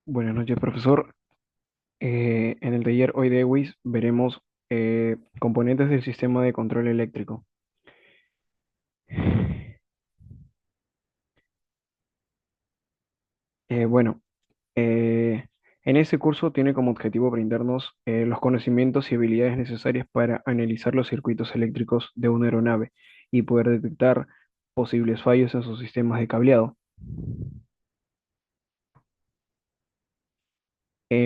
Buenas noches, profesor. En el taller hoy de WIS veremos componentes del sistema de control eléctrico. Bueno, en este curso tiene como objetivo brindarnos los conocimientos y habilidades necesarias para analizar los circuitos eléctricos de una aeronave y poder detectar posibles fallos en sus sistemas de cableado.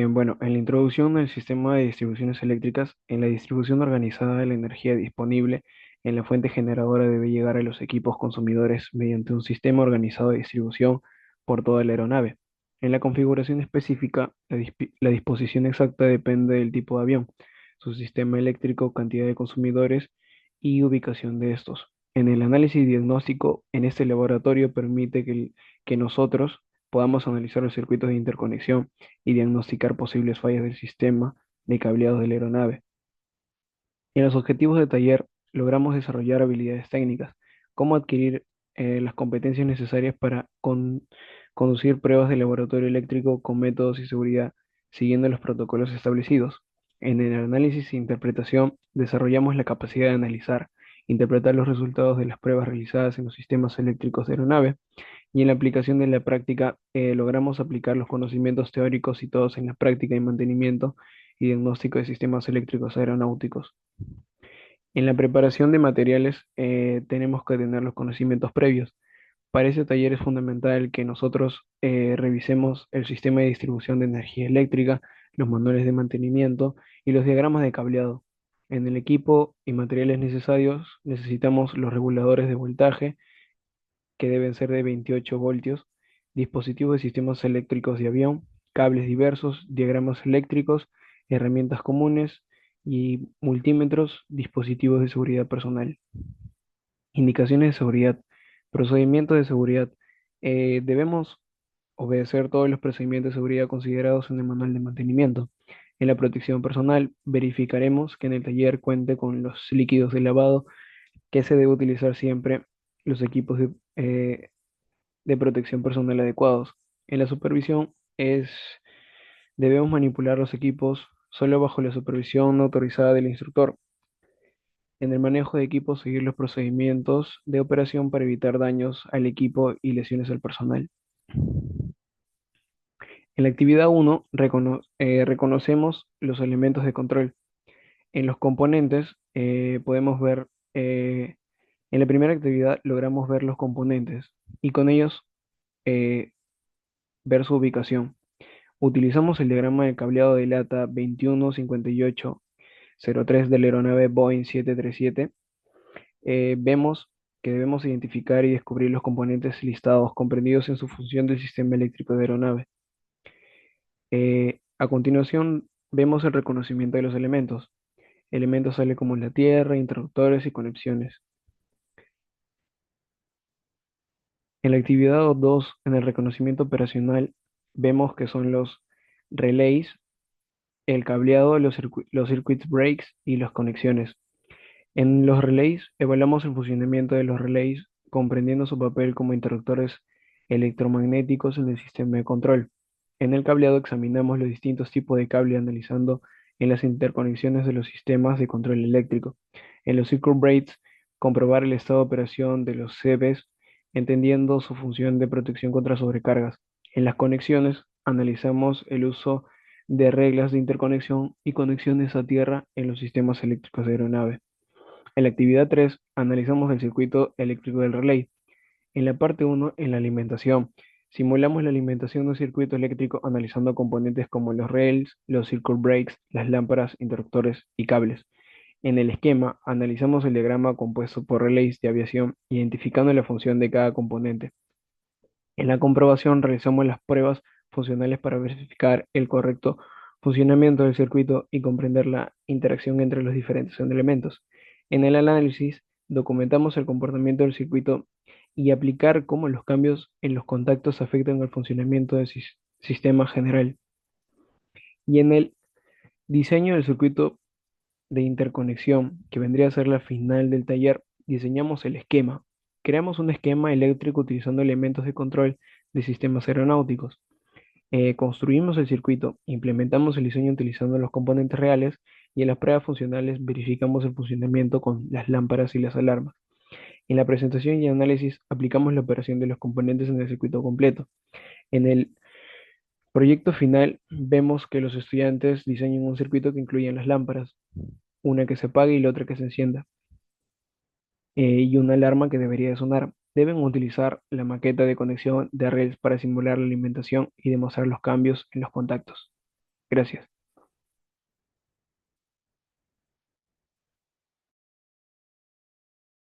Bueno, en la introducción del sistema de distribuciones eléctricas, en la distribución organizada de la energía disponible en la fuente generadora debe llegar a los equipos consumidores mediante un sistema organizado de distribución por toda la aeronave. En la configuración específica, la disposición exacta depende del tipo de avión, su sistema eléctrico, cantidad de consumidores y ubicación de estos. En el análisis diagnóstico, en este laboratorio permite que nosotros podamos analizar los circuitos de interconexión y diagnosticar posibles fallas del sistema de cableados de la aeronave. En los objetivos de taller logramos desarrollar habilidades técnicas, como adquirir las competencias necesarias para conducir pruebas de laboratorio eléctrico con métodos y seguridad siguiendo los protocolos establecidos. En el análisis e interpretación desarrollamos la capacidad de analizar, interpretar los resultados de las pruebas realizadas en los sistemas eléctricos de aeronave y en la aplicación de la práctica logramos aplicar los conocimientos teóricos y todos en la práctica y mantenimiento y diagnóstico de sistemas eléctricos aeronáuticos. En la preparación de materiales tenemos que tener los conocimientos previos. Para ese taller es fundamental que nosotros revisemos el sistema de distribución de energía eléctrica, los manuales de mantenimiento y los diagramas de cableado. En el equipo y materiales necesarios necesitamos los reguladores de voltaje, que deben ser de 28 voltios, dispositivos de sistemas eléctricos de avión, cables diversos, diagramas eléctricos, herramientas comunes y multímetros, dispositivos de seguridad personal. Indicaciones de seguridad, procedimientos de seguridad. Debemos obedecer todos los procedimientos de seguridad considerados en el manual de mantenimiento. En la protección personal, verificaremos que en el taller cuente con los líquidos de lavado, que se debe utilizar siempre los equipos de protección personal adecuados. En la supervisión debemos manipular los equipos solo bajo la supervisión autorizada del instructor. En el manejo de equipos, seguir los procedimientos de operación para evitar daños al equipo y lesiones al personal. En la actividad 1 reconocemos los elementos de control. En los componentes podemos ver, en la primera actividad logramos ver los componentes y con ellos eh, ver su ubicación. Utilizamos el diagrama de cableado de lata 215803 de la aeronave Boeing 737. Vemos que debemos identificar y descubrir los componentes listados comprendidos en su función del sistema eléctrico de aeronave. A continuación, vemos el reconocimiento de los elementos. Elementos tales como la tierra, interruptores y conexiones. En la actividad 2, en el reconocimiento operacional, vemos que son los relays, el cableado, los circuit breaks y las conexiones. En los relays, evaluamos el funcionamiento de los relays, comprendiendo su papel como interruptores electromagnéticos en el sistema de control. En el cableado examinamos los distintos tipos de cable analizando en las interconexiones de los sistemas de control eléctrico. En los circuit breaks, comprobar el estado de operación de los CBs, entendiendo su función de protección contra sobrecargas. En las conexiones, analizamos el uso de reglas de interconexión y conexiones a tierra en los sistemas eléctricos de aeronave. En la actividad 3 analizamos el circuito eléctrico del relay. En la parte 1, en la alimentación, simulamos la alimentación de un circuito eléctrico analizando componentes como los rails, los circuit breaks, las lámparas, interruptores y cables. En el esquema, analizamos el diagrama compuesto por relays de aviación, identificando la función de cada componente. En la comprobación, realizamos las pruebas funcionales para verificar el correcto funcionamiento del circuito y comprender la interacción entre los diferentes elementos. En el análisis, documentamos el comportamiento del circuito y aplicar cómo los cambios en los contactos afectan el funcionamiento del sistema general. Y en el diseño del circuito de interconexión, que vendría a ser la final del taller, diseñamos el esquema. Creamos un esquema eléctrico utilizando elementos de control de sistemas aeronáuticos. Construimos el circuito, implementamos el diseño utilizando los componentes reales y en las pruebas funcionales verificamos el funcionamiento con las lámparas y las alarmas. En la presentación y análisis aplicamos la operación de los componentes en el circuito completo. En el proyecto final vemos que los estudiantes diseñan un circuito que incluye las lámparas, una que se apague y la otra que se encienda, y una alarma que debería de sonar. Deben utilizar la maqueta de conexión de redes para simular la alimentación y demostrar los cambios en los contactos. Gracias.